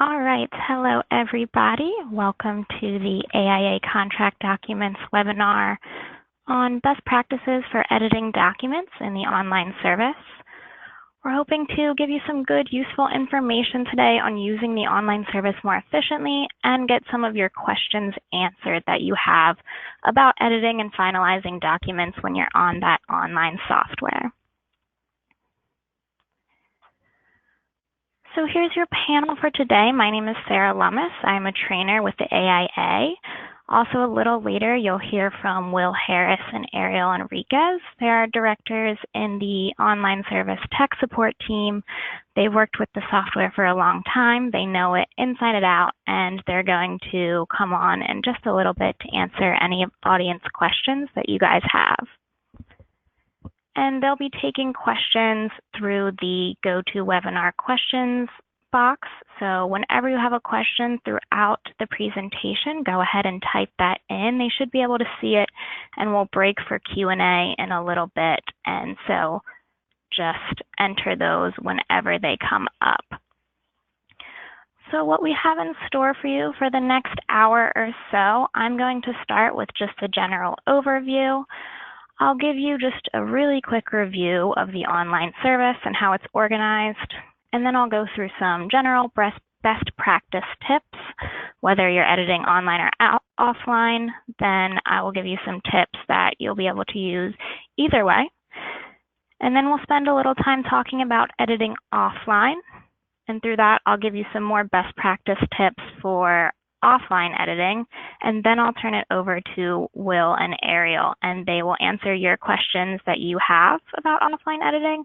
All right, hello everybody. Welcome to the AIA Contract Documents webinar on best practices for editing documents in the online service. We're hoping to give you some good, useful information today on using the online service more efficiently and get some of your questions answered that you have about editing and finalizing documents when you're on that online software. So here's your panel for today. My name is Sarah Lummis. I'm a trainer with the AIA. Also a little later, you'll hear from Will Harris and Ariel Enriquez. They are directors in the online service tech support team. They've worked with the software for a long time. They know it inside and out, and they're going to come on in just a little bit to answer any audience questions that you guys have. And they'll be taking questions through the GoToWebinar questions box. So whenever you have a question throughout the presentation, go ahead and type that in. They should be able to see it, and we'll break for Q&A in a little bit. And so just enter those whenever they come up. So what we have in store for you for the next hour or so, I'm going to start with just a general overview. I'll give you just a really quick review of the online service and how it's organized, and then I'll go through some general best practice tips, whether you're editing online or offline. Then I will give you some tips that you'll be able to use either way. And then we'll spend a little time talking about editing offline, and through that I'll give you some more best practice tips for offline editing, and then I'll turn it over to Will and Ariel, and they will answer your questions that you have about offline editing.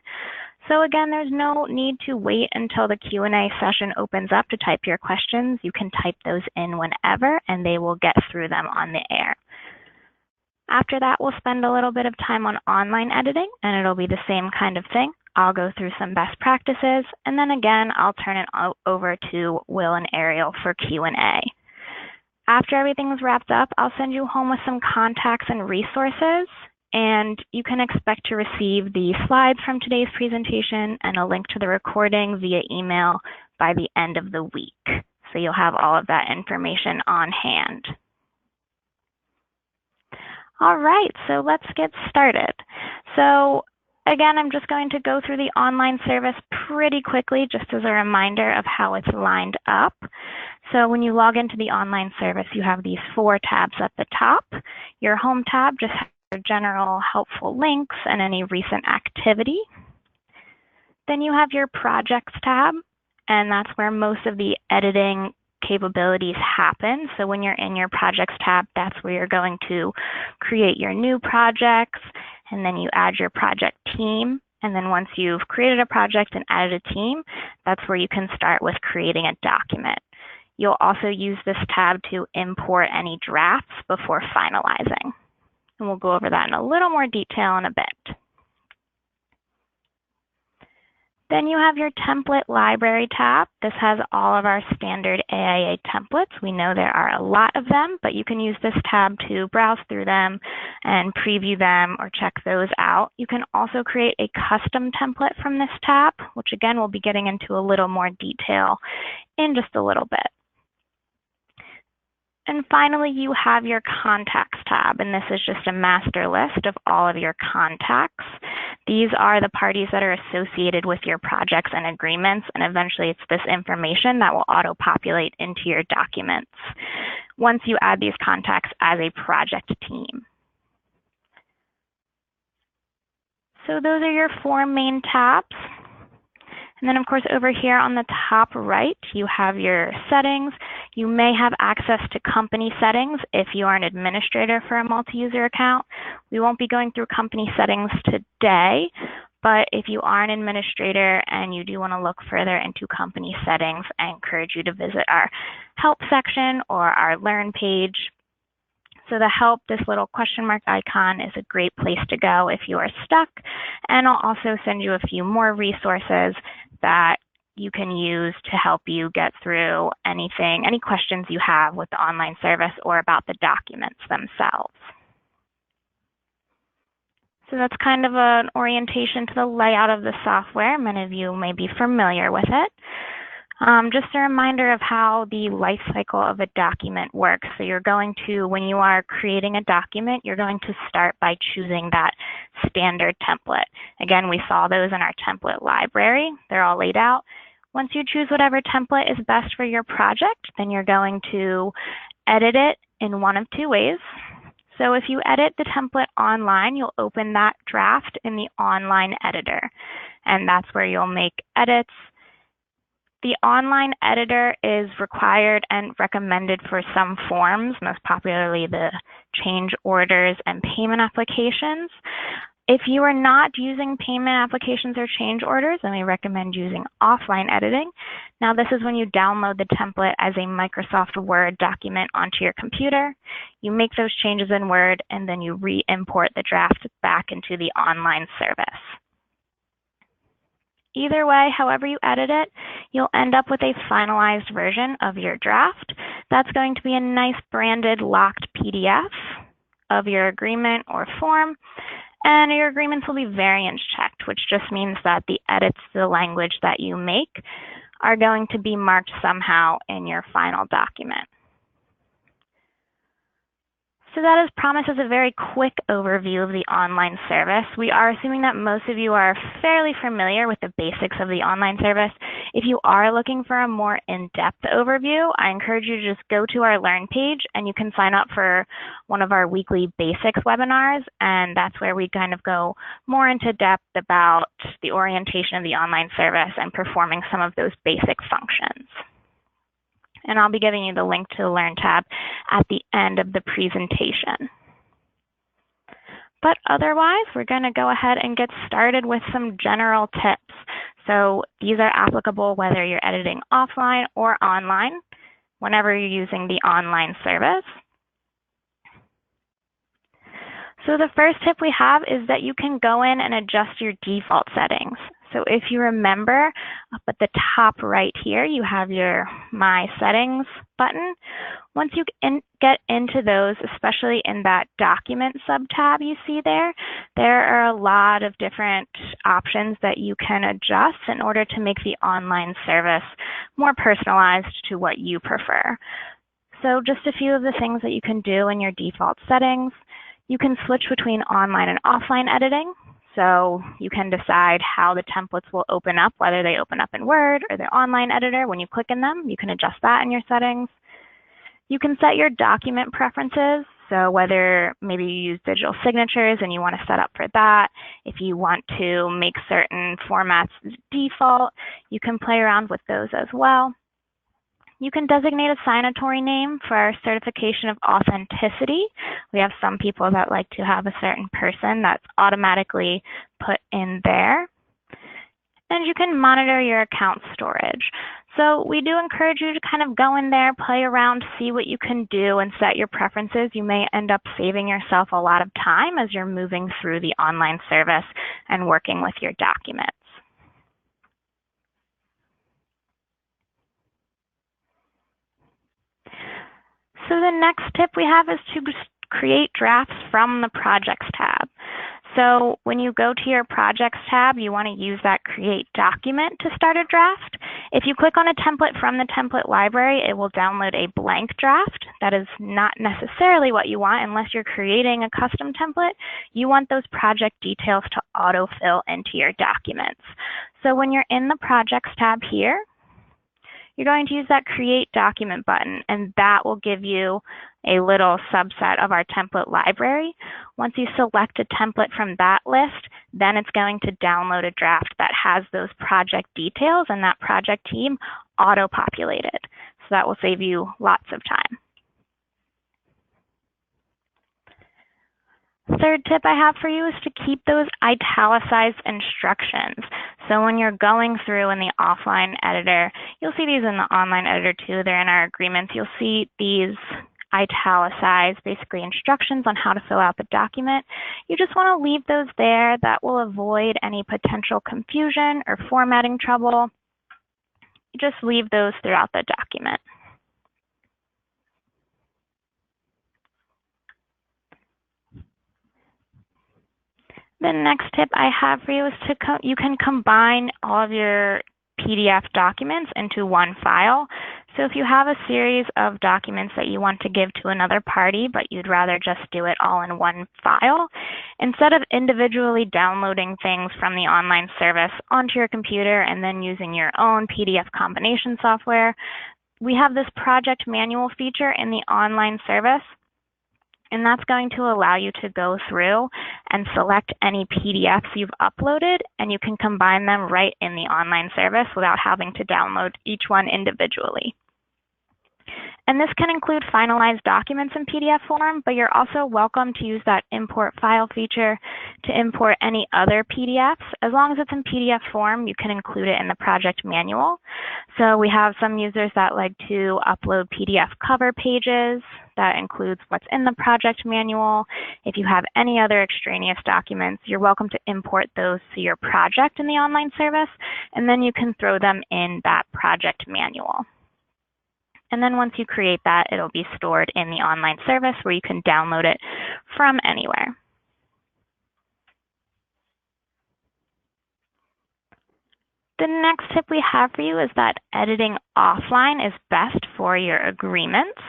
So again, there's no need to wait until the Q&A session opens up to type your questions. You can type those in whenever, and they will get through them on the air. After that, we'll spend a little bit of time on online editing, and it'll be the same kind of thing. I'll go through some best practices, and then again, I'll turn it over to Will and Ariel for Q&A. After everything's wrapped up, I'll send you home with some contacts and resources, and you can expect to receive the slides from today's presentation and a link to the recording via email by the end of the week. So you'll have all of that information on hand. All right, so let's get started. So again, I'm just going to go through the online service pretty quickly, just as a reminder of how it's lined up. So when you log into the online service, you have these 4 tabs at the top. Your home tab just has your general helpful links and any recent activity. Then you have your projects tab, and that's where most of the editing capabilities happen. So when you're in your projects tab, that's where you're going to create your new projects, and then you add your project team. And then once you've created a project and added a team, that's where you can start with creating a document. You'll also use this tab to import any drafts before finalizing. And we'll go over that in a little more detail in a bit. Then you have your template library tab. This has all of our standard AIA templates. We know there are a lot of them, but you can use this tab to browse through them and preview them or check those out. You can also create a custom template from this tab, which again, we'll be getting into a little more detail in just a little bit. And finally, you have your contacts tab, and this is just a master list of all of your contacts. These are the parties that are associated with your projects and agreements, and eventually it's this information that will auto-populate into your documents once you add these contacts as a project team. So those are your 4 main tabs. And then of course over here on the top right, you have your settings. You may have access to company settings if you are an administrator for a multi-user account. We won't be going through company settings today, but if you are an administrator and you do want to look further into company settings, I encourage you to visit our help section or our learn page. So the help, this little question mark icon, is a great place to go if you are stuck. And I'll also send you a few more resources that you can use to help you get through any questions you have with the online service or about the documents themselves. So that's kind of an orientation to the layout of the software. Many of you may be familiar with it. Just a reminder of how the life cycle of a document works. So you're going to, when you are creating a document, you're going to start by choosing that standard template. Again, we saw those in our template library. They're all laid out. Once you choose whatever template is best for your project, then you're going to edit it in one of two ways. So if you edit the template online, you'll open that draft in the online editor, and that's where you'll make edits. The online editor is required and recommended for some forms, most popularly the change orders and payment applications. If you are not using payment applications or change orders, then we recommend using offline editing. Now, this is when you download the template as a Microsoft Word document onto your computer. You make those changes in Word, and then you re-import the draft back into the online service. Either way, however you edit it, you'll end up with a finalized version of your draft. That's going to be a nice branded locked PDF of your agreement or form, and your agreements will be variance checked, which just means that the edits to the language that you make are going to be marked somehow in your final document. So that is promised as a very quick overview of the online service. We are assuming that most of you are fairly familiar with the basics of the online service. If you are looking for a more in-depth overview, I encourage you to just go to our Learn page, and you can sign up for one of our weekly basics webinars, and that's where we kind of go more into depth about the orientation of the online service and performing some of those basic functions. And I'll be giving you the link to the Learn tab at the end of the presentation. But otherwise, we're going to go ahead and get started with some general tips. So these are applicable whether you're editing offline or online, whenever you're using the online service. So the first tip we have is that you can go in and adjust your default settings. So if you remember, up at the top right here, you have your My Settings button. Once you get into those, especially in that Document sub-tab you see there are a lot of different options that you can adjust in order to make the online service more personalized to what you prefer. So just a few of the things that you can do in your default settings. You can switch between online and offline editing. So you can decide how the templates will open up, whether they open up in Word or the online editor when you click in them. You can adjust that in your settings. You can set your document preferences. So whether maybe you use digital signatures and you want to set up for that. If you want to make certain formats default, you can play around with those as well. You can designate a signatory name for our certification of authenticity. We have some people that like to have a certain person that's automatically put in there. And you can monitor your account storage. So we do encourage you to kind of go in there, play around, see what you can do, and set your preferences. You may end up saving yourself a lot of time as you're moving through the online service and working with your documents. So the next tip we have is to create drafts from the Projects tab. So when you go to your Projects tab, you want to use that Create Document to start a draft. If you click on a template from the template library, it will download a blank draft. That is not necessarily what you want unless you're creating a custom template. You want those project details to autofill into your documents. So when you're in the Projects tab here, you're going to use that Create Document button, and that will give you a little subset of our template library. Once you select a template from that list, then it's going to download a draft that has those project details and that project team auto-populated. So that will save you lots of time. Third tip I have for you is to keep those italicized instructions. So when you're going through in the offline editor, you'll see these in the online editor too. They're in our agreements. You'll see these italicized, basically instructions on how to fill out the document. You just want to leave those there. That will avoid any potential confusion or formatting trouble. You just leave those throughout the document. The next tip I have for you is you can combine all of your PDF documents into one file. So if you have a series of documents that you want to give to another party, but you'd rather just do it all in one file, instead of individually downloading things from the online service onto your computer and then using your own PDF combination software, we have this project manual feature in the online service, and that's going to allow you to go through and select any PDFs you've uploaded, and you can combine them right in the online service without having to download each one individually. And this can include finalized documents in PDF form, but you're also welcome to use that import file feature to import any other PDFs. As long as it's in PDF form, you can include it in the project manual. So we have some users that like to upload PDF cover pages. That includes what's in the project manual. If you have any other extraneous documents, you're welcome to import those to your project in the online service, and then you can throw them in that project manual. And then once you create that, it'll be stored in the online service where you can download it from anywhere. The next tip we have for you is that editing offline is best for your agreements.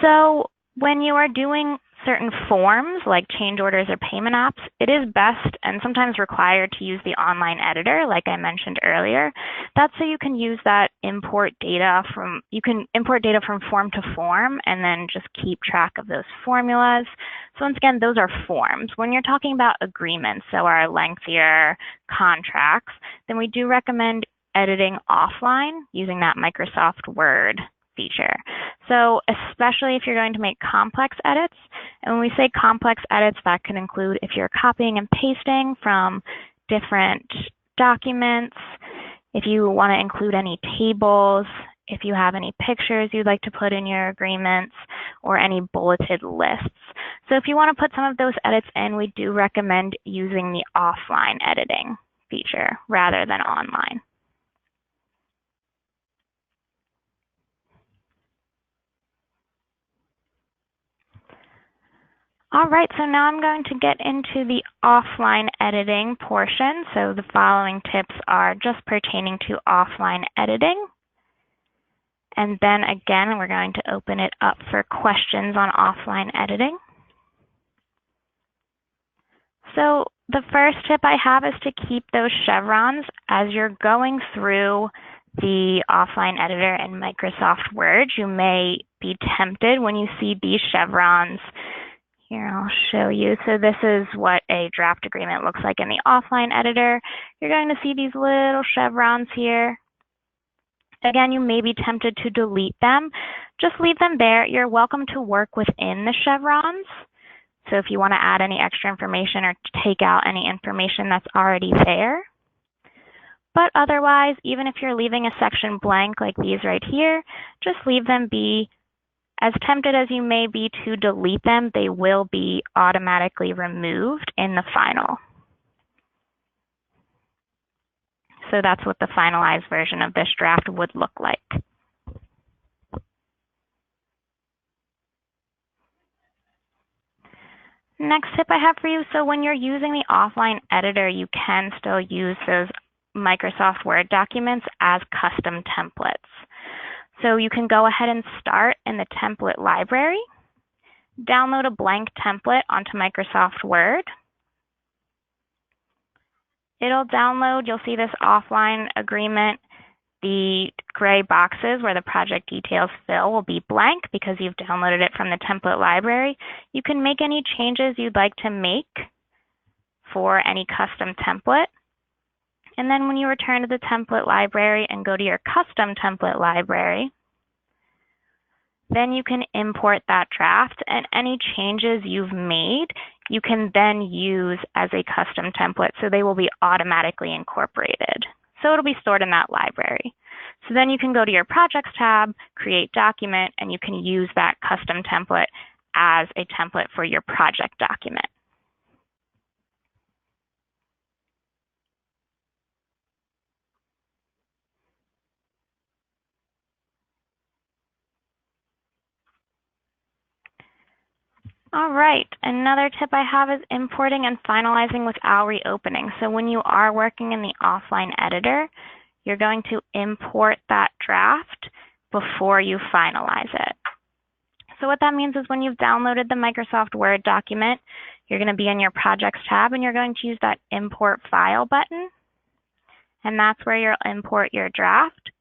So when you are doing certain forms like change orders or payment apps, it is best and sometimes required to use the online editor, like I mentioned earlier. That's so you can use that import data from form to form and then just keep track of those formulas. So once again, those are forms. When you're talking about agreements, so our lengthier contracts, then we do recommend editing offline using that Microsoft Word feature. So especially if you're going to make complex edits, and when we say complex edits, that can include if you're copying and pasting from different documents, if you want to include any tables, if you have any pictures you'd like to put in your agreements, or any bulleted lists. So if you want to put some of those edits in, we do recommend using the offline editing feature rather than online. All right, so now I'm going to get into the offline editing portion. So the following tips are just pertaining to offline editing. And then again, we're going to open it up for questions on offline editing. So the first tip I have is to keep those chevrons as you're going through the offline editor in Microsoft Word. You may be tempted when you see these chevrons. Here, I'll show you. So this is what a draft agreement looks like in the offline editor. You're going to see these little chevrons here. Again, you may be tempted to delete them. Just leave them there. You're welcome to work within the chevrons. So if you want to add any extra information or take out any information that's already there. But otherwise, even if you're leaving a section blank like these right here, just leave them be. As tempted as you may be to delete them, they will be automatically removed in the final. So that's what the finalized version of this draft would look like. Next tip I have for you, so when you're using the offline editor, you can still use those Microsoft Word documents as custom templates. So you can go ahead and start in the template library, download a blank template onto Microsoft Word. It'll download, you'll see this offline agreement. The gray boxes where the project details fill will be blank because you've downloaded it from the template library. You can make any changes you'd like to make for any custom template. And then when you return to the template library and go to your custom template library, then you can import that draft, and any changes you've made, you can then use as a custom template, so they will be automatically incorporated. So it'll be stored in that library. So then you can go to your Projects tab, Create Document, and you can use that custom template as a template for your project document. All right, another tip I have is importing and finalizing without reopening. So when you are working in the offline editor, you're going to import that draft before you finalize it. So what that means is when you've downloaded the Microsoft Word document, you're going to be in your Projects tab and you're going to use that Import File button. And that's where you'll import your draft.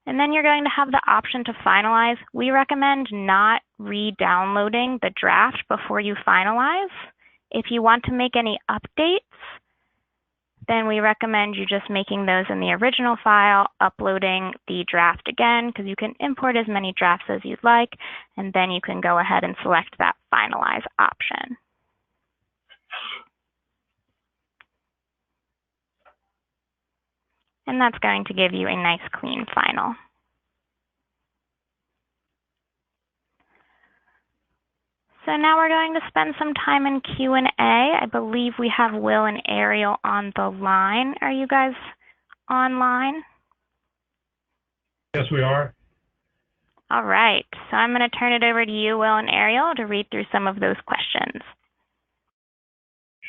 And then you're going to have the option to finalize. We recommend not re-downloading the draft before you finalize. If you want to make any updates, then we recommend you just making those in the original file, uploading the draft again, because you can import as many drafts as you'd like, and then you can go ahead and select that finalize option. And that's going to give you a nice clean final. So now we're going to spend some time in Q&A. I believe we have Will and Ariel on the line. Are you guys online? Yes, we are. All right. So I'm going to turn it over to you, Will and Ariel, to read through some of those questions.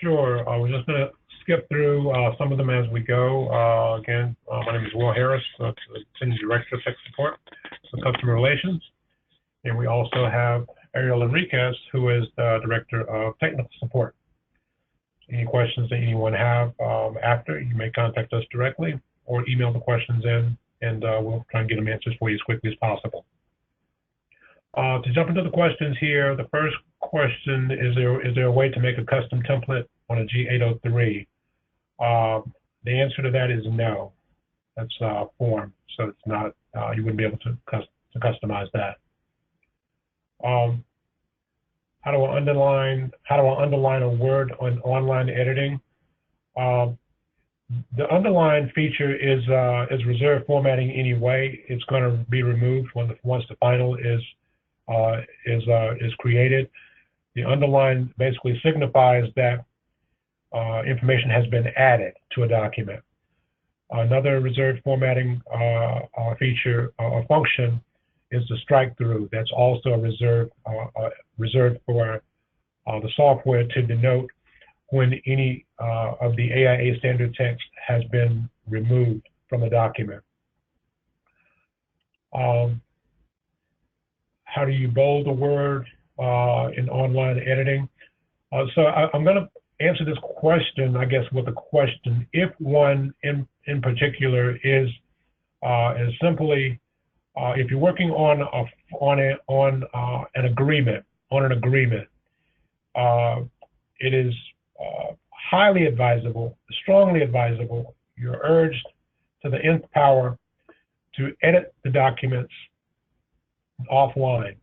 Sure. We're just going to skip through some of them as we go. Again, my name is Will Harris, Senior Director of Tech Support for Customer Relations. And we also have Ariel Enriquez, who is the Director of Technical Support. Any questions that anyone have after, you may contact us directly or email the questions in, and we'll try and get them answers for you as quickly as possible. To jump into the questions here, the first question, is there a way to make a custom template on a G803? The answer to that is no. That's a form, so it's not, you wouldn't be able to customize that. How do I underline a word on online editing? The underline feature is reserved formatting anyway. It's going to be removed once the final is created. The underline basically signifies that information has been added to a document. Another reserved formatting feature or function is the strike through. That's also reserved for the software to denote when any of the AIA standard text has been removed from a document. How do you bold a word in online editing? So I'm going to answer this question, I guess, with a question. If one in particular is simply if you're working on an agreement, it is highly advisable, strongly advisable, you're urged to the nth power to edit the documents offline,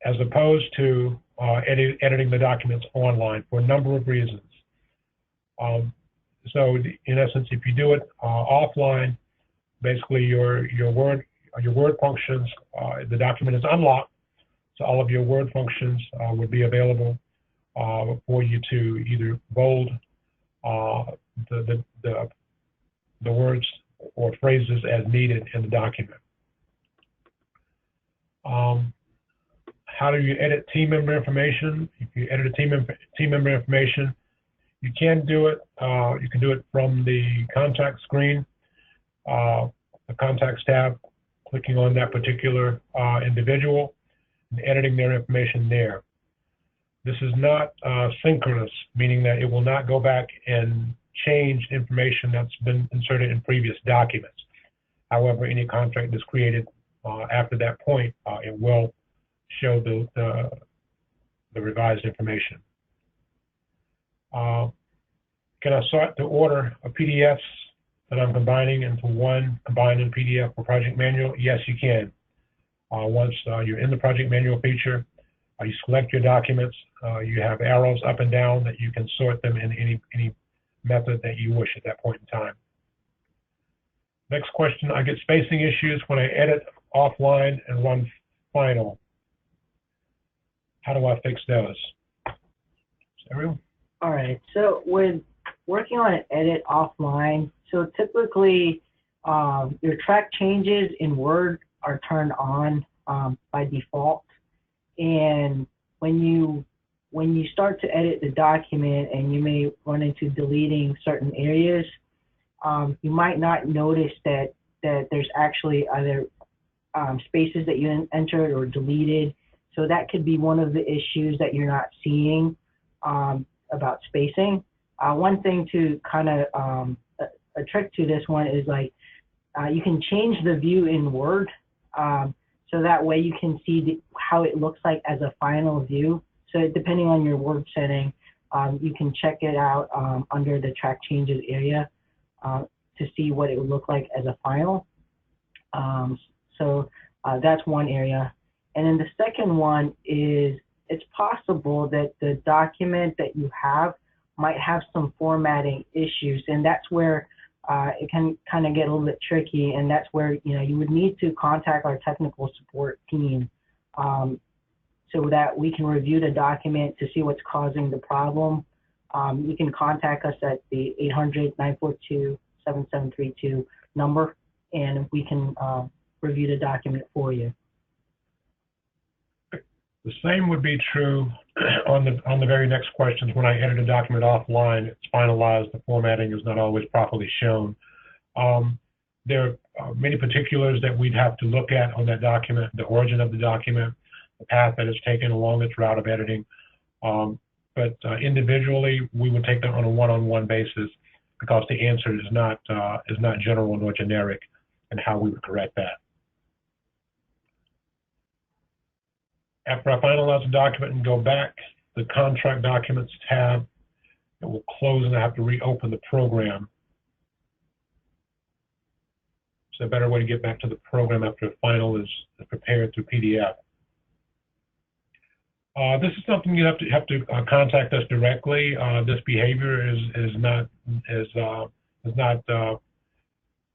as opposed to editing the documents online for a number of reasons. So in essence, if you do it offline, basically your word functions, the document is unlocked, so all of your word functions would be available for you to either bold the words or phrases as needed in the document. How do you edit team member information? If you edit a team member information, you can do it. You can do it from the contact screen, the contacts tab, clicking on that particular individual and editing their information there. This is not synchronous, meaning that it will not go back and change information that's been inserted in previous documents. However, any contract that's created after that point, it will show the revised information. Can I sort the order of PDFs that I'm combining into one combined in PDF for project manual? Yes, you can. Once you're in the project manual feature, you select your documents. You have arrows up and down that you can sort them in any method that you wish at that point in time. Next question, I get spacing issues when I edit offline and run final. How do I fix those? Ariel? All right, so with working on an edit offline, so typically your track changes in Word are turned on by default. And when you start to edit the document and you may run into deleting certain areas, you might not notice that there's actually other spaces that you entered or deleted. So that could be one of the issues that you're not seeing about spacing. One thing to kind of a trick to this one is like you can change the view in Word, so that way you can see how it looks like as a final view. So depending on your Word setting, you can check it out under the track changes area to see what it would look like as a final. So that's one area. And then the second one is it's possible that the document that you have might have some formatting issues, and that's where it can kind of get a little bit tricky, and that's where you would need to contact our technical support team so that we can review the document to see what's causing the problem. You can contact us at the 800-942-7732 number, and we can review the document for you. The same would be true on the very next questions. When I edit a document offline, it's finalized, the formatting is not always properly shown. There are many particulars that we'd have to look at on that document, the origin of the document, the path that it's taken along its route of editing. But individually, we would take that on a one-on-one basis because the answer is not general nor generic in how we would correct that. After I finalize the document and go back, the Contract Documents tab, it will close and I have to reopen the program. So a better way to get back to the program after the final is prepared through PDF. This is something you have to contact us directly. This behavior is not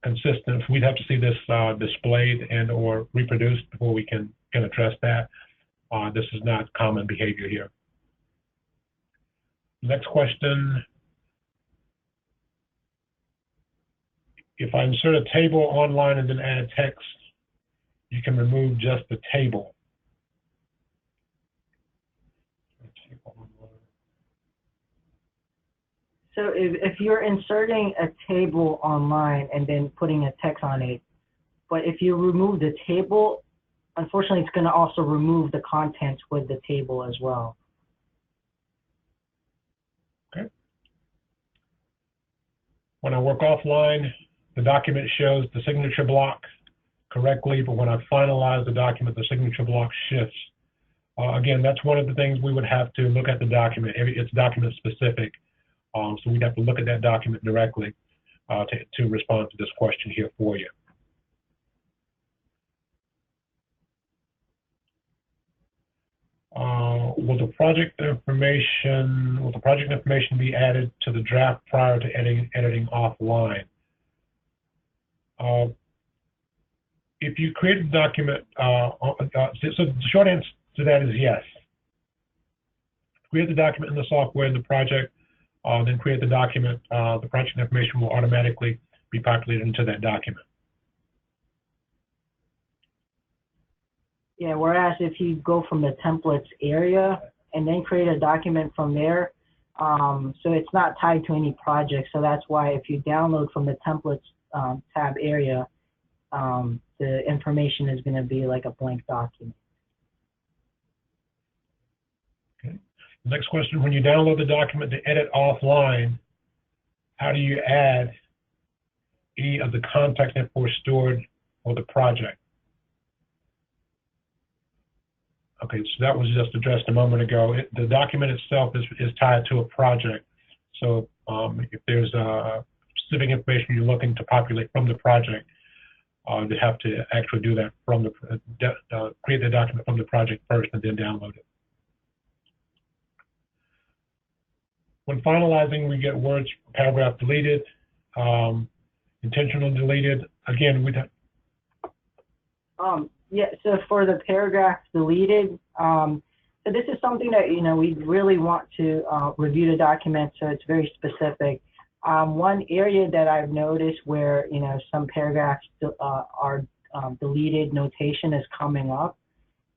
consistent. We'd have to see this displayed and or reproduced before we can address that. This is not common behavior here. Next question. If I insert a table online and then add text, you can remove just the table. So if you're inserting a table online and then putting a text on it, but if you remove the table, unfortunately, it's going to also remove the contents with the table as well. Okay. When I work offline, the document shows the signature block correctly, but when I finalize the document, the signature block shifts. Again, that's one of the things we would have to look at the document. It's document specific, so we'd have to look at that document directly to respond to this question here for you. Will the project information be added to the draft prior to editing offline? If you create a document, so the short answer to that is yes. Create the document in the software in the project, then create the document. The project information will automatically be populated into that document. Yeah, whereas if you go from the templates area and then create a document from there, so it's not tied to any project. So that's why if you download from the templates tab area, the information is going to be like a blank document. Okay. The next question, when you download the document to edit offline, how do you add any of the contact info stored for the project? Okay, so that was just addressed a moment ago. The document itself is tied to a project. So if there's specific information you're looking to populate from the project, you have to actually do that from the create the document from the project first and then download it. When finalizing, we get words, paragraph deleted, intentional deleted. Again, we'd have. Yeah, so for the paragraph deleted, so this is something that, we really want to review the document, so it's very specific. One area that I've noticed where, some paragraphs are deleted notation is coming up,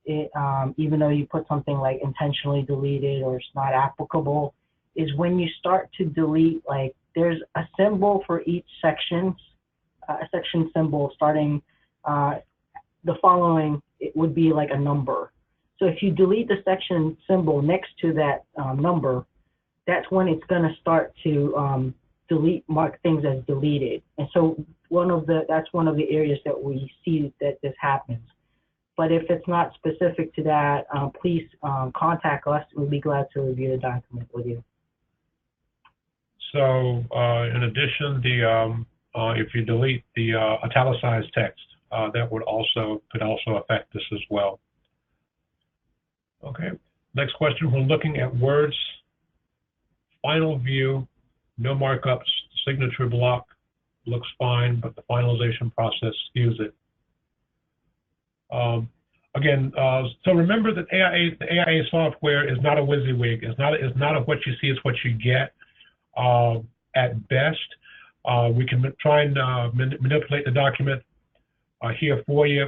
even though you put something like intentionally deleted or it's not applicable, is when you start to delete like there's a symbol for each section, a section symbol starting the following. It would be like a number. So if you delete the section symbol next to that number, that's when it's going to start to mark things as deleted. And so that's one of the areas that we see that this happens. But if it's not specific to that, please contact us. We'll be glad to review the document with you. So in addition, if you delete the italicized text, that could also affect this as well. Okay. Next question. When looking at words, final view, no markups, signature block looks fine, but the finalization process skews it. Again, so remember that the AIA software is not a WYSIWYG. It's not a what you see is what you get. At best, we can try and manipulate the document here for you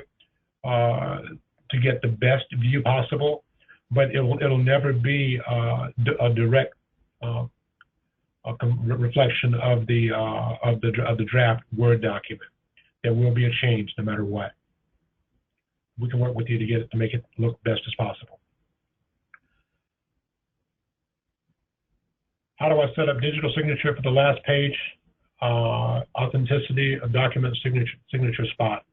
to get the best view possible, but it'll never be a direct reflection of the draft Word document. There will be a change no matter what. We can work with you to make it look best as possible. How do I set up digital signature for the last page? Authenticity of document signature spot.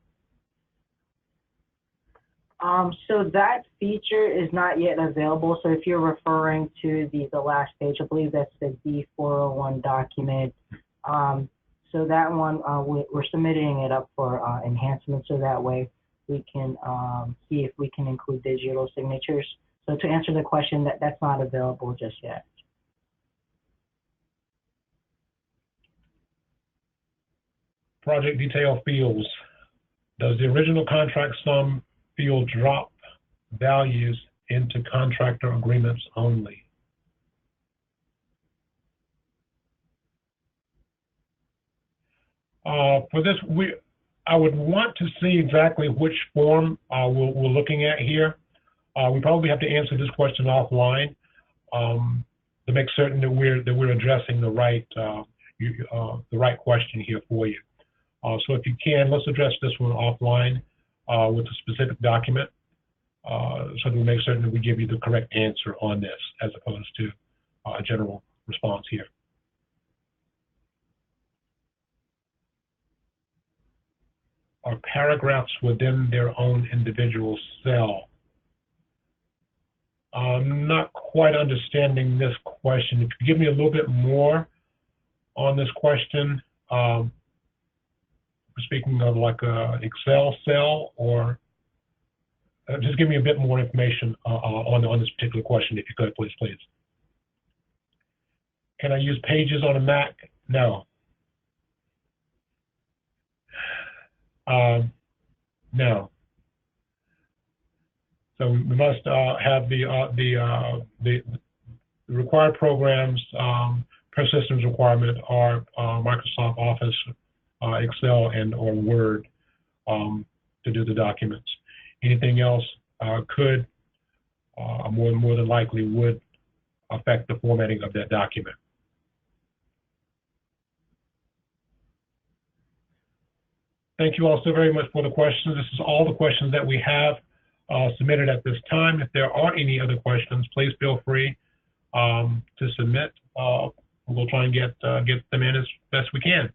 So that feature is not yet available. So if you're referring to the last page, I believe that's the D401 document. So that one, we're submitting it up for enhancement, so that way we can see if we can include digital signatures. So to answer the question, that's not available just yet. Project detail fields. Does the original contract sum field drop values into contractor agreements only? For this, I would want to see exactly which form we're looking at here. We probably have to answer this question offline to make certain that we're addressing the right question here for you. So if you can, let's address this one offline with a specific document, so that we make certain that we give you the correct answer on this, as opposed to a general response here. Are paragraphs within their own individual cell? I'm not quite understanding this question. If you give me a little bit more on this question, we're speaking of like a Excel cell, or just give me a bit more information on this particular question, if you could, please. Can I use Pages on a Mac? No. No. So we must have the required programs per systems requirement are Microsoft Office, Excel, and/or Word to do the documents. Anything else could, more than likely, would affect the formatting of that document. Thank you all so very much for the questions. This is all the questions that we have submitted at this time. If there are any other questions, please feel free to submit. We'll try and get them in as best we can.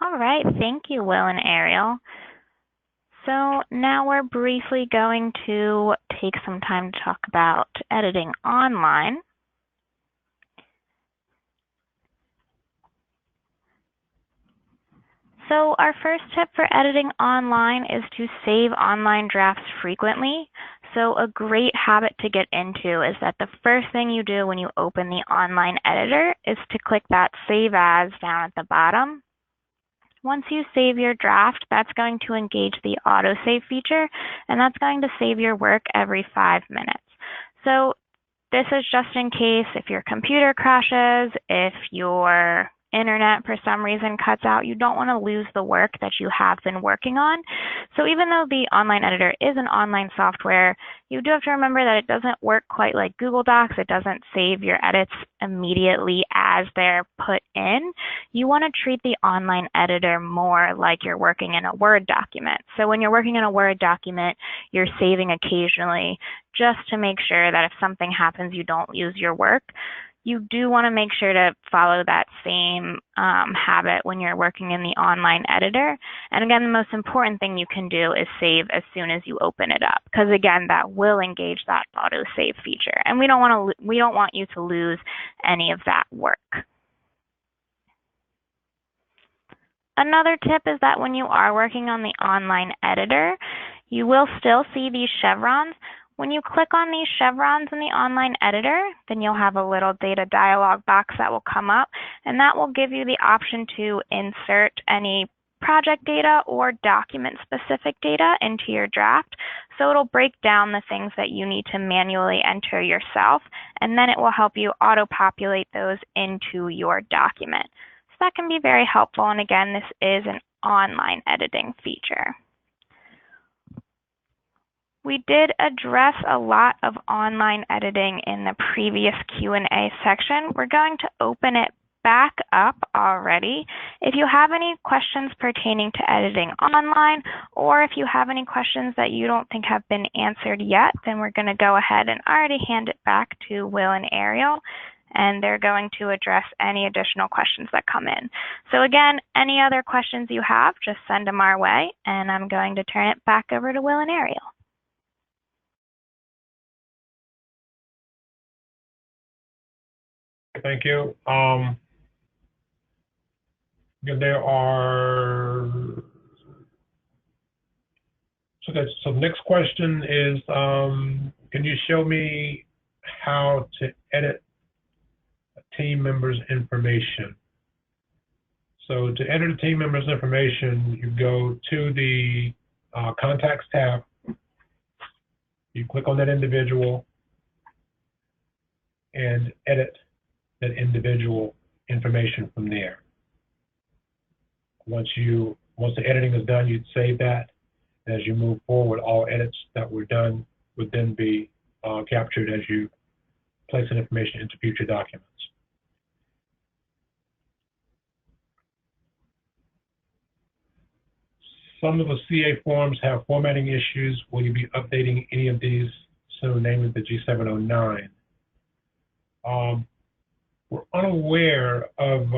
All right, thank you, Will and Ariel. So now we're briefly going to take some time to talk about editing online. So our first tip for editing online is to save online drafts frequently. So a great habit to get into is that the first thing you do when you open the online editor is to click that Save As down at the bottom. Once you save your draft, that's going to engage the autosave feature, and that's going to save your work every 5 minutes. So this is just in case if your computer crashes, if your internet for some reason cuts out, you don't want to lose the work that you have been working on. So even though the online editor is an online software, you do have to remember that it doesn't work quite like Google Docs. It doesn't save your edits immediately as they're put in. You want to treat the online editor more like you're working in a Word document. So when you're working in a Word document, you're saving occasionally just to make sure that if something happens, you don't lose your work. You do want to make sure to follow that same habit when you're working in the online editor. And again, the most important thing you can do is save as soon as you open it up, because again, that will engage that auto save feature, and we don't want you to lose any of that work. Another tip is that when you are working on the online editor, you will still see these chevrons. When you click on these chevrons in the online editor, then you'll have a little data dialog box that will come up, and that will give you the option to insert any project data or document-specific data into your draft. So it'll break down the things that you need to manually enter yourself, and then it will help you auto-populate those into your document. So that can be very helpful, and again, this is an online editing feature. We did address a lot of online editing in the previous Q&A section. We're going to open it back up already. If you have any questions pertaining to editing online, or if you have any questions that you don't think have been answered yet, then we're going to go ahead and already hand it back to Will and Ariel, and they're going to address any additional questions that come in. So again, any other questions you have, just send them our way, and I'm going to turn it back over to Will and Ariel. Thank you. There are, so the next question is, can you show me how to edit a team member's information? So to edit a team member's information, you go to the Contacts tab, you click on that individual and edit that individual information from there. Once the editing is done, you'd save that. As you move forward, all edits that were done would then be captured as you place that information into future documents. Some of the CA forms have formatting issues. Will you be updating any of these soon, namely the G709? We're unaware of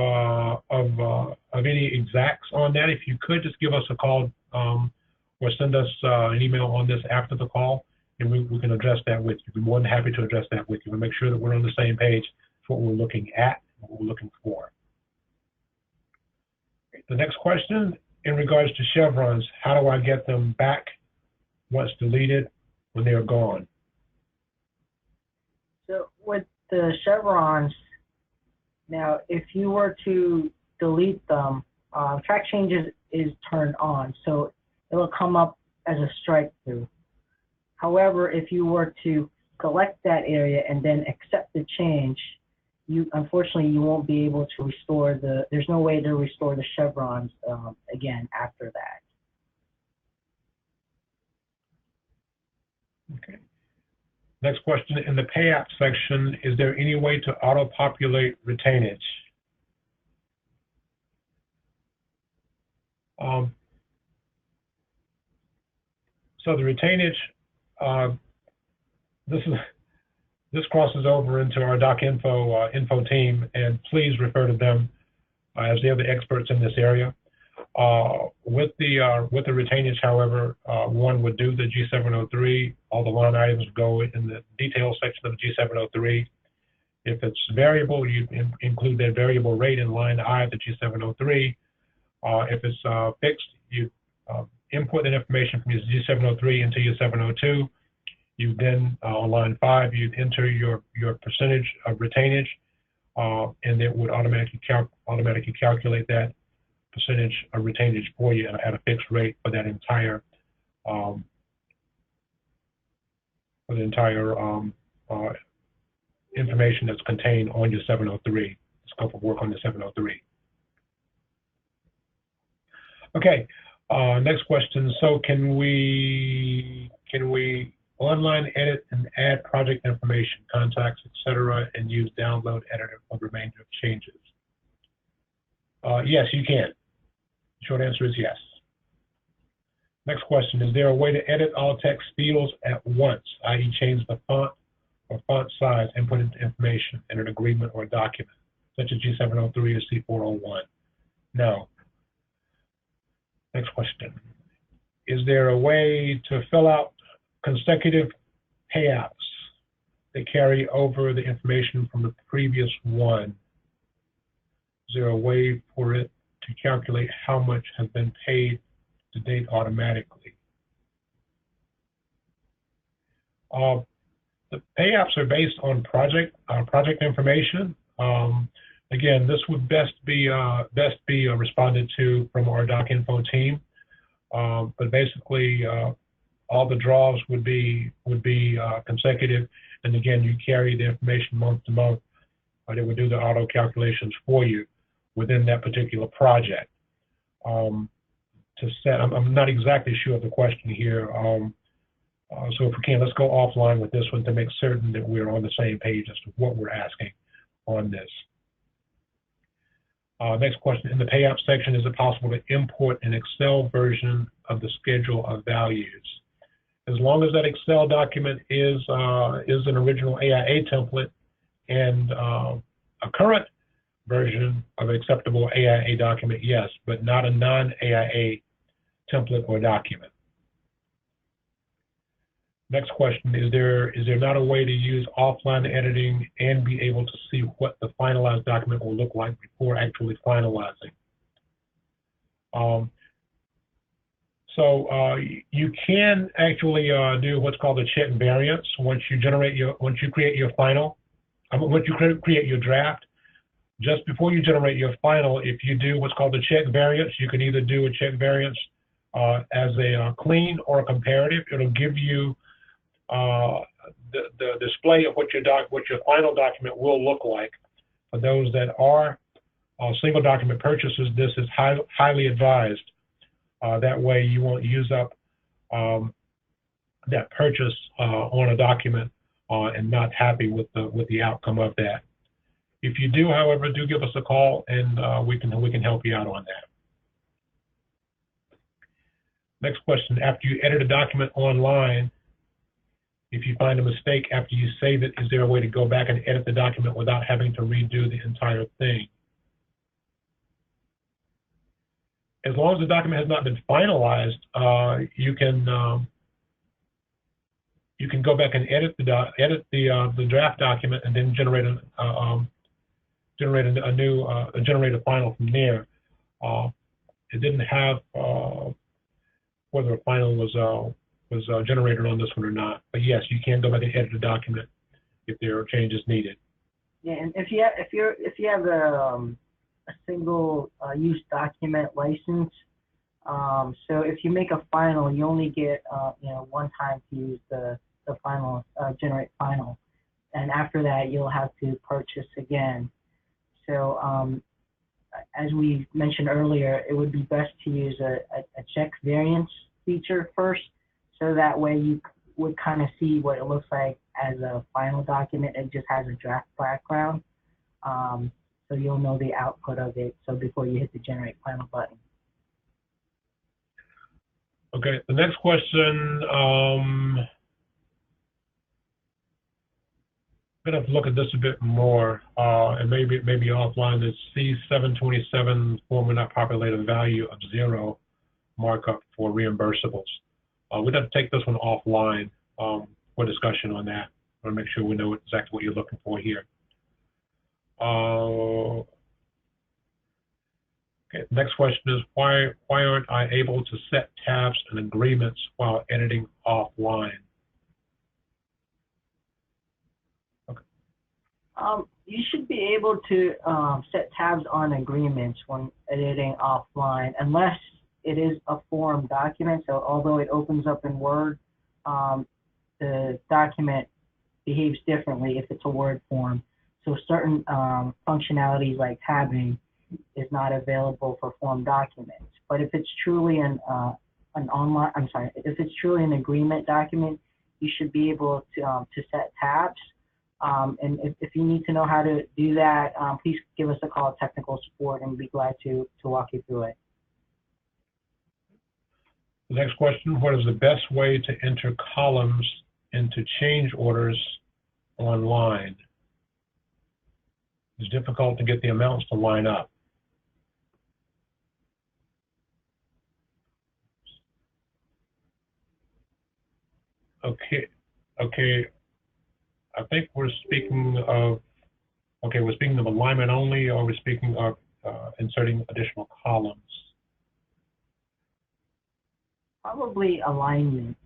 any exacts on that. If you could just give us a call or send us an email on this after the call, and we can address that with you. We're more than happy to address that with you and make sure that we're on the same page for what we're looking at and what we're looking for. The next question, in regards to chevrons, how do I get them back once deleted when they are gone? So with the chevrons, now if you were to delete them, track changes is turned on, so it'll come up as a strike through. However, if you were to select that area and then accept the change, unfortunately you won't be able to restore there's no way to restore the chevrons again after that. Okay. Next question, in the pay app section, is there any way to auto-populate retainage? So the retainage, this crosses over into our docinfo info team, and please refer to them as they are the experts in this area. With the retainage, however, one would do the G703. All the line items go in the details section of the G703. If it's variable, you include that variable rate in line I of the G703. If it's fixed, you input that information from your G703 into your 702. You then, on line 5, you enter your percentage of retainage, and it would automatically calculate that percentage of retainage for you at a fixed rate for that entire information that's contained on your 703, scope of work on the 703. Okay, next question. So can we online edit and add project information, contacts, etc., and use download editor for the remainder of changes? Yes, you can. The short answer is yes. Next question, is there a way to edit all text fields at once, i.e. change the font or font size, input into information in an agreement or a document, such as G703 or C401? No. Next question, is there a way to fill out consecutive payouts that carry over the information from the previous one? Is there a way for it to calculate how much has been paid to date automatically? The payouts are based on project information. Again, this would best be responded to from our docinfo team. But basically, all the draws would be consecutive, and again, you carry the information month to month. They would do the auto calculations for you within that particular project. To set, I'm not exactly sure of the question here. So if we can, let's go offline with this one to make certain that we're on the same page as to what we're asking on this. Next question, in the payout section, is it possible to import an Excel version of the schedule of values? As long as that Excel document is an original AIA template and a current version of an acceptable AIA document, yes, but not a non-AIA template or document. Next question, is there not a way to use offline editing and be able to see what the finalized document will look like before actually finalizing? You can actually do what's called a check variance once you create your final, once you create your draft. Just before you generate your final, if you do what's called a check variance, you can either do a check variance as a clean or a comparative. It'll give you the display of what your final document will look like. For those that are single document purchases, this is highly advised. That way you won't use up that purchase on a document and not happy with the outcome of that. If you do, however, do give us a call and we can help you out on that. Next question, after you edit a document online, if you find a mistake after you save it, is there a way to go back and edit the document without having to redo the entire thing? As long as the document has not been finalized, you can go back and edit the draft document and then generate a final from there. It didn't have whether a final was generated on this one or not, but yes, you can go back and edit the document if there are changes needed. Yeah, and if you have a single use document license, so if you make a final, you only get one time to use the final generate final, and after that you'll have to purchase again. So as we mentioned earlier, it would be best to use a check variance feature first, so that way you would kind of see what it looks like as a final document. It just has a draft background, so you'll know the output of it. So before you hit the generate final button. Okay, the next question. I'm gonna have to look at this a bit more, and maybe offline. Is C727 form not populated value of 0 markup for reimbursables? We'd have to take this one offline for discussion on that. I want to make sure we know exactly what you're looking for here. Okay, next question is why aren't I able to set tabs and agreements while editing offline? Okay. You should be able to set tabs on agreements when editing offline, unless it is a form document. So although it opens up in Word, the document behaves differently if it's a Word form. So certain functionalities like tabbing is not available for form documents. But if it's truly an online, I'm sorry, if it's truly an agreement document, you should be able to set tabs. And if you need to know how to do that, please give us a call at technical support, and we'd be glad to walk you through it. The next question, what is the best way to enter columns into change orders online? It's difficult to get the amounts to line up. Okay. I think we're speaking of, we're speaking of alignment only, or we're speaking of inserting additional columns? Probably alignment.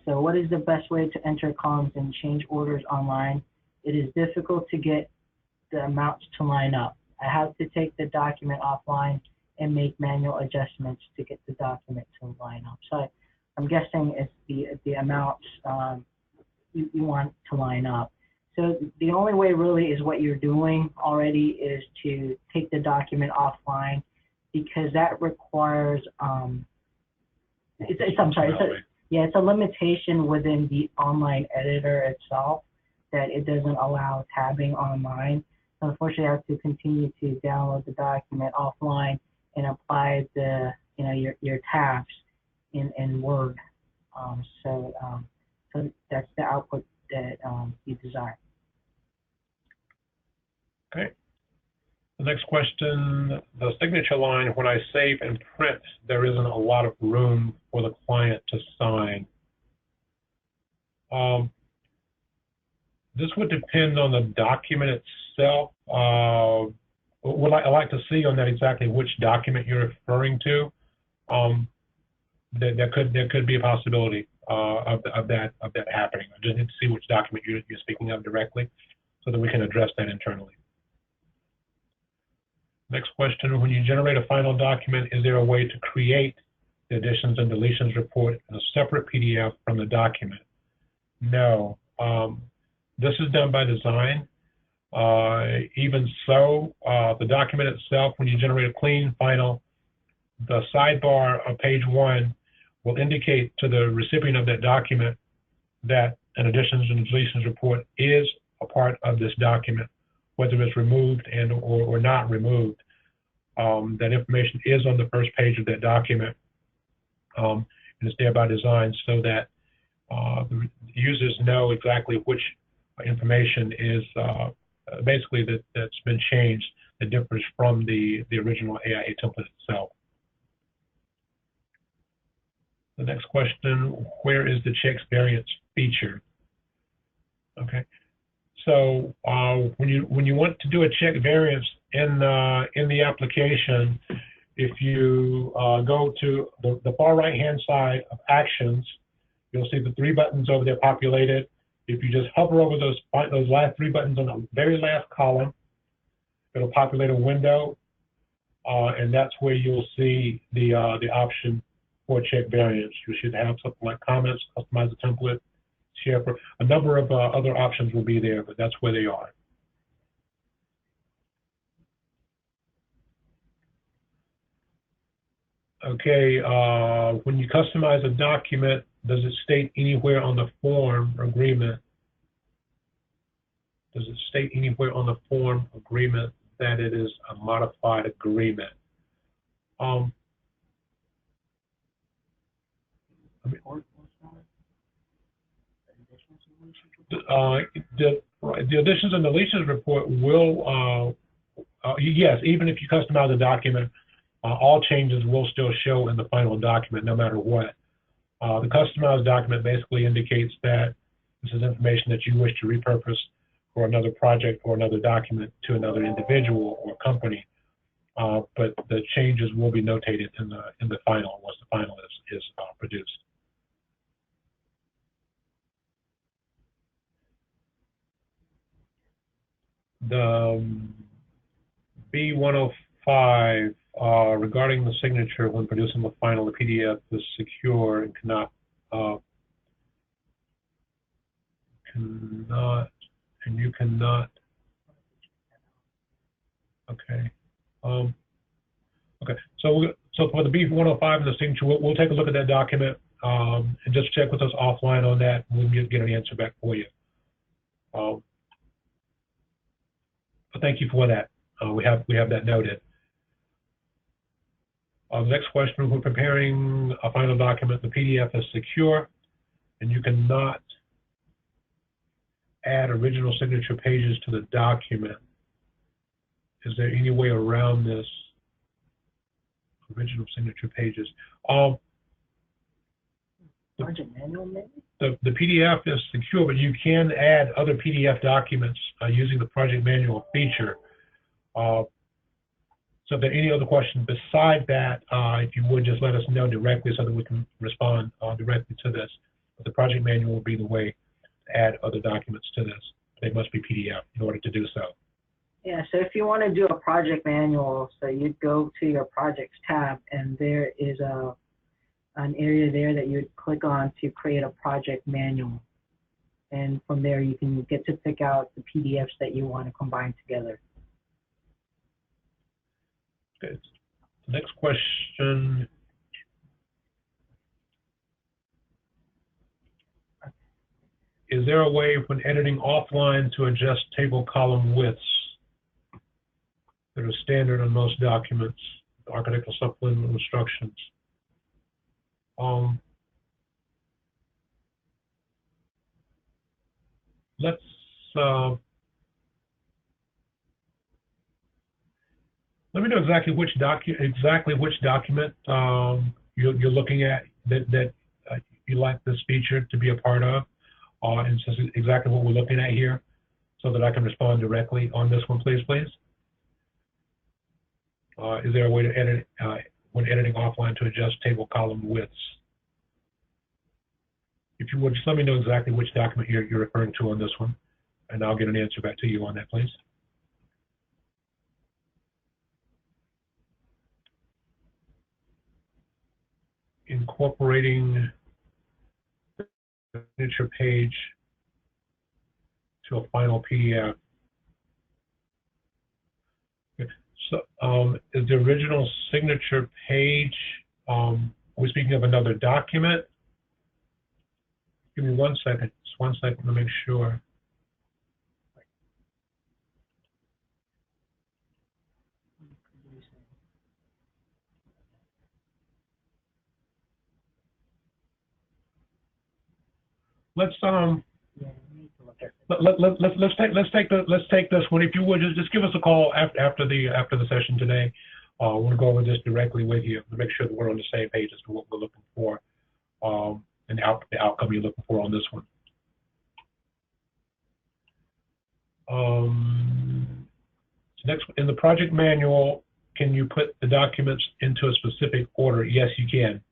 So what is the best way to enter columns and change orders online? It is difficult to get the amounts to line up. I have to take the document offline and make manual adjustments to get the document to line up. So I'm guessing it's the amounts you want to line up. So the only way really is what you're doing already is to take the document offline, because that requires it's a limitation within the online editor itself that it doesn't allow tabbing online. So unfortunately, I have to continue to download the document offline and apply the your tabs in Word. So that's the output that you desire. Okay. The next question, the signature line, when I save and print, there isn't a lot of room for the client to sign. This would depend on the document itself. What I like to see on that exactly which document you're referring to. There could be a possibility of that happening. I just need to see which document you're speaking of directly, so that we can address that internally. Next question, when you generate a final document, is there a way to create the additions and deletions report in a separate PDF from the document? No. This is done by design. Even so, the document itself, when you generate a clean final, the sidebar of page 1 will indicate to the recipient of that document that an additions and deletions report is a part of this document, whether it's removed and or not removed. That information is on the first page of that document, and it's there by design so that the users know exactly which information is basically that's been changed, that differs from the original AIA template itself. The next question, where is the checks variance feature? Okay. So when you want to do a check variance in the application, if you go to the far right-hand side of Actions, you'll see the 3 buttons over there populated. If you just hover over those last 3 buttons on the very last column, it'll populate a window, and that's where you'll see the option for check variance. You should have something like comments, customize the template, share. For a number of other options will be there, but that's where they are. Okay, when you customize a document, does it state anywhere on the form agreement? Does it state anywhere on the form agreement that it is a modified agreement? The additions and deletions report will, yes, even if you customize a document, all changes will still show in the final document no matter what. The customized document basically indicates that this is information that you wish to repurpose for another project or another document to another individual or company, but the changes will be notated in the final once the final is produced. The B105 regarding the signature when producing the final, the PDF is secure and cannot and you cannot. Okay. Okay. So So for the B105 and the signature, we'll take a look at that document and just check with us offline on that, and we'll get an answer back for you. But thank you for that. We have that noted. The next question: we're preparing a final document. The PDF is secure, and you cannot add original signature pages to the document. Is there any way around this? Original signature pages. Project manual, maybe? The PDF is secure, but you can add other PDF documents using the project manual feature. So if there are any other questions beside that, if you would just let us know directly so that we can respond directly to this. But the project manual will be the way to add other documents to this. They must be PDF in order to do so. Yeah, so if you want to do a project manual, so you'd go to your projects tab, and there is an area there that you'd click on to create a project manual. And from there, you can get to pick out the PDFs that you want to combine together. Okay. The next question. Is there a way when editing offline to adjust table column widths that are standard on most documents, architectural supplemental instructions? Let's let me know exactly which document you're looking at that you like this feature to be a part of, and this is exactly what we're looking at here, so that I can respond directly on this one, please. Is there a way to edit when editing offline to adjust table column widths? If you would, just let me know exactly which document you're referring to on this one, and I'll get an answer back to you on that, please. Incorporating the signature page to a final PDF. So, is the original signature page, are we speaking of another document? Give me 1 second, just 1 second to make sure. Let's take this one. If you would just give us a call after the session today. We'll go over this directly with you to make sure that we're on the same page as to what we're looking for, and the outcome you're looking for on this one. So next, in the project manual, can you put the documents into a specific order? Yes, you can.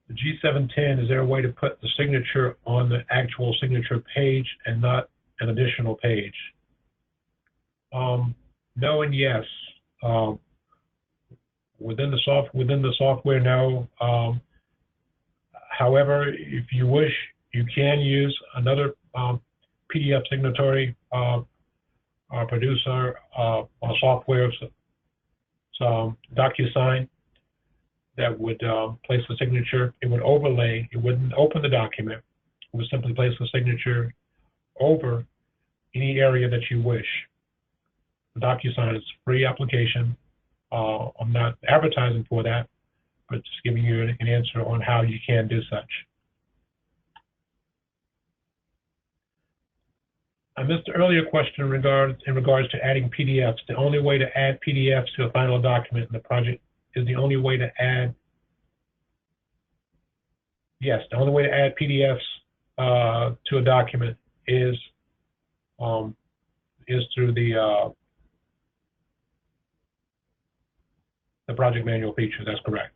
The G710, is there a way to put the signature on the actual signature page and not an additional page? No and yes. Within the software, no. However, if you wish, you can use another PDF signatory producer or software, so DocuSign, that would place the signature. It would overlay. It wouldn't open the document. It would simply place the signature over any area that you wish. DocuSign is a free application. I'm not advertising for that, but just giving you an answer on how you can do such. I missed the earlier question in regards to adding PDFs. The only way to add PDFs to a final document in the project is the only way to add. Yes, the only way to add PDFs to a document is through the project manual feature. That's correct.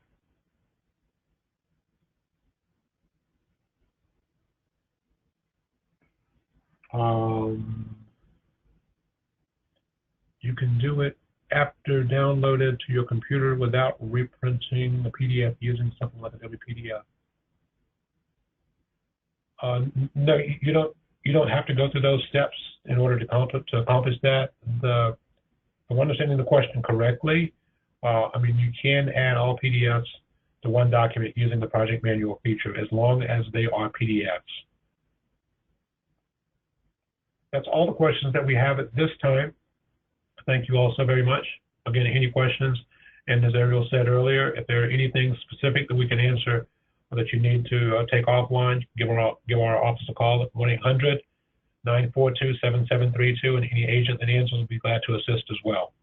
You can do it after downloaded to your computer without reprinting the PDF using something like a WPDF. No, you You don't have to go through those steps in order to accomplish that. If I'm understanding the question correctly, I mean, you can add all PDFs to one document using the project manual feature as long as they are PDFs. That's all the questions that we have at this time. Thank you all so very much. Again, any questions? And as Ariel said earlier, if there are anything specific that we can answer or that you need to take offline, give our office a call at 1-800-942-7732, and any agent that answers will be glad to assist as well.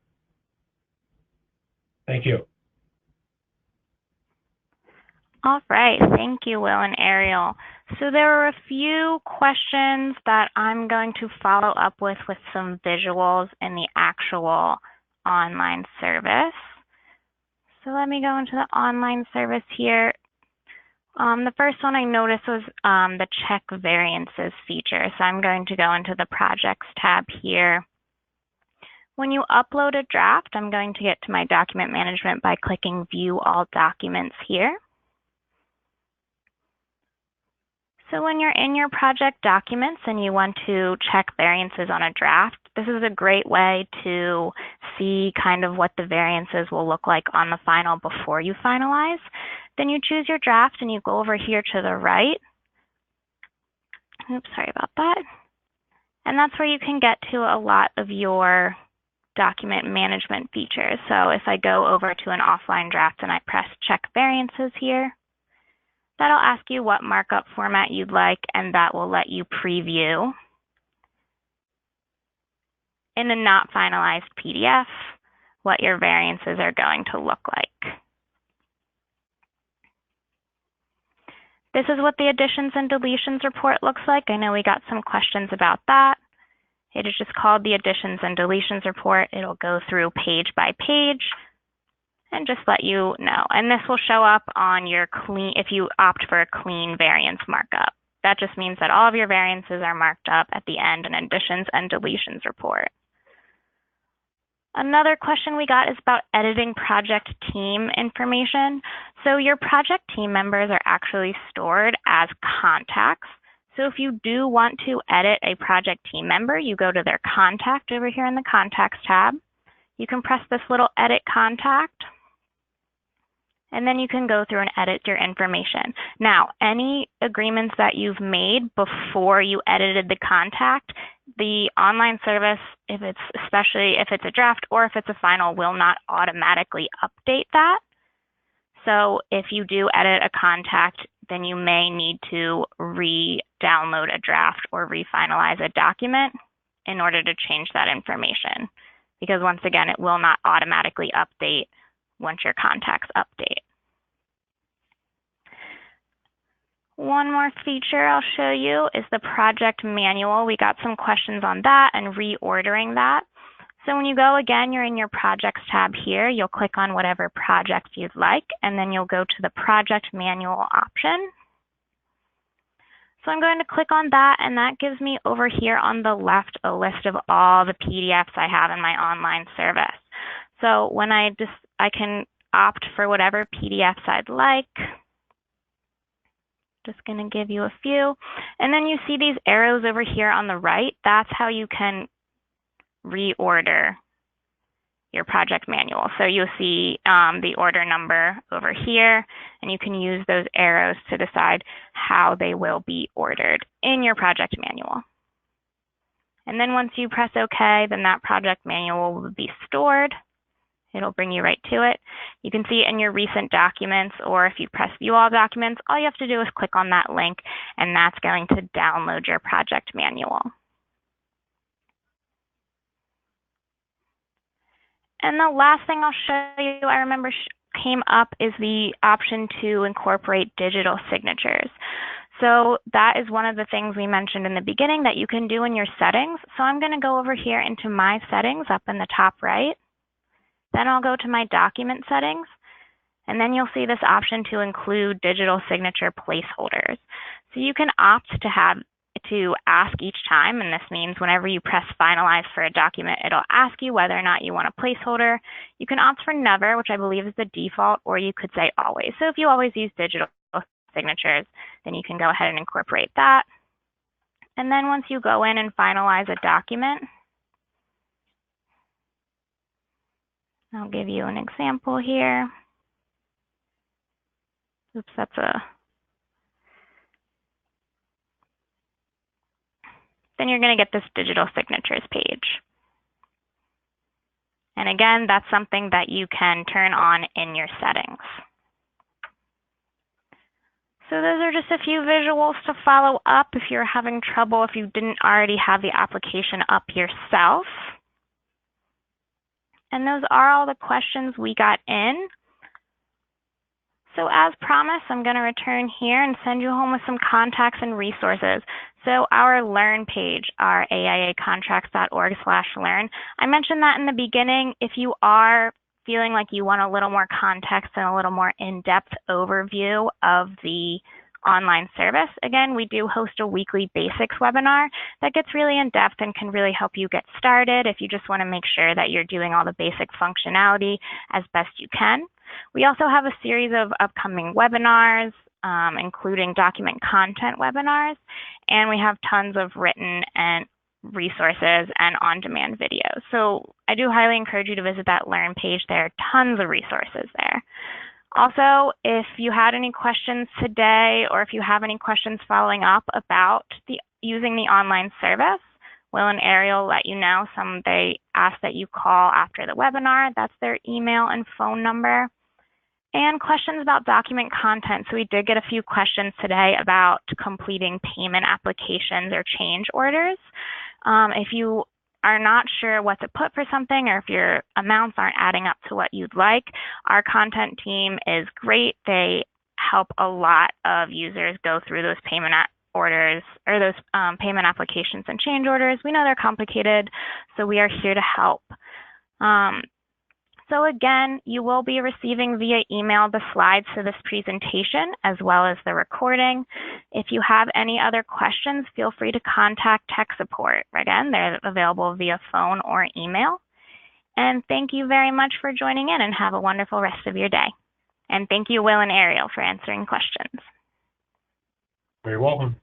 Thank you. All right, thank you, Will and Ariel. So there are a few questions that I'm going to follow up with some visuals in the actual online service. So let me go into the online service here. The first one I noticed was the check variances feature. So I'm going to go into the projects tab here. When you upload a draft, I'm going to get to my document management by clicking view all documents here. So when you're in your project documents and you want to check variances on a draft, this is a great way to see kind of what the variances will look like on the final before you finalize. Then you choose your draft and you go over here to the right. Oops, sorry about that. And that's where you can get to a lot of your document management features. So if I go over to an offline draft and I press check variances here, that'll ask you what markup format you'd like, and that will let you preview in a not finalized PDF what your variances are going to look like. This is what the additions and deletions report looks like. I know we got some questions about that. It is just called the additions and deletions report. It'll go through page by page and just let you know. And this will show up on your clean, if you opt for a clean variance markup. That just means that all of your variances are marked up at the end in additions and deletions report. Another question we got is about editing project team information. So your project team members are actually stored as contacts. So if you do want to edit a project team member, you go to their contact over here in the contacts tab. You can press this little edit contact, and then you can go through and edit your information. Now, any agreements that you've made before you edited the contact, the online service, especially if it's a draft or if it's a final, will not automatically update that. So if you do edit a contact, then you may need to re-download a draft or refinalize a document in order to change that information. Because once again, it will not automatically update once your contacts update. One more feature I'll show you is the project manual. We got some questions on that and reordering that. So when you go again, you're in your projects tab here. You'll click on whatever project you'd like, and then you'll go to the project manual option. So I'm going to click on that, and that gives me over here on the left a list of all the PDFs I have in my online service. So when I can opt for whatever PDFs I'd like. Just going to give you a few. And then you see these arrows over here on the right. That's how you can reorder your project manual. So you'll see the order number over here, and you can use those arrows to decide how they will be ordered in your project manual. And then once you press OK, then that project manual will be stored. It'll bring you right to it. You can see it in your recent documents, or if you press view all documents, all you have to do is click on that link, and that's going to download your project manual. And the last thing I'll show you, I remember came up, is the option to incorporate digital signatures. So that is one of the things we mentioned in the beginning that you can do in your settings. So I'm going to go over here into my settings up in the top right. Then I'll go to my document settings, and then you'll see this option to include digital signature placeholders. So you can opt to ask each time, and this means whenever you press finalize for a document, it'll ask you whether or not you want a placeholder. You can opt for never, which I believe is the default, or you could say always. So if you always use digital signatures, then you can go ahead and incorporate that. And then once you go in and finalize a document, I'll give you an example here. Oops, then you're going to get this digital signatures page. And again, that's something that you can turn on in your settings. So those are just a few visuals to follow up if you're having trouble, if you didn't already have the application up yourself. And those are all the questions we got in. So as promised, I'm going to return here and send you home with some contacts and resources. So our Learn page, our aiacontracts.org/learn. I mentioned that in the beginning. If you are feeling like you want a little more context and a little more in-depth overview of the online service, again, we do host a weekly basics webinar that gets really in-depth and can really help you get started if you just want to make sure that you're doing all the basic functionality as best you can. We also have a series of upcoming webinars, including document content webinars, and we have tons of written and resources and on-demand videos. So I do highly encourage you to visit that Learn page. There are tons of resources there. Also, if you had any questions today, or if you have any questions following up about using the online service, Will and Ariel let you know. They ask that you call after the webinar. That's their email and phone number. And questions about document content. So we did get a few questions today about completing payment applications or change orders. If you are not sure what to put for something, or if your amounts aren't adding up to what you'd like, our content team is great. They help a lot of users go through those payment orders, or those payment applications and change orders. We know they're complicated, so we are here to help. So again, you will be receiving via email the slides for this presentation as well as the recording. If you have any other questions, feel free to contact tech support. Again, they're available via phone or email. And thank you very much for joining in, and have a wonderful rest of your day. And thank you, Will and Ariel, for answering questions. You're welcome.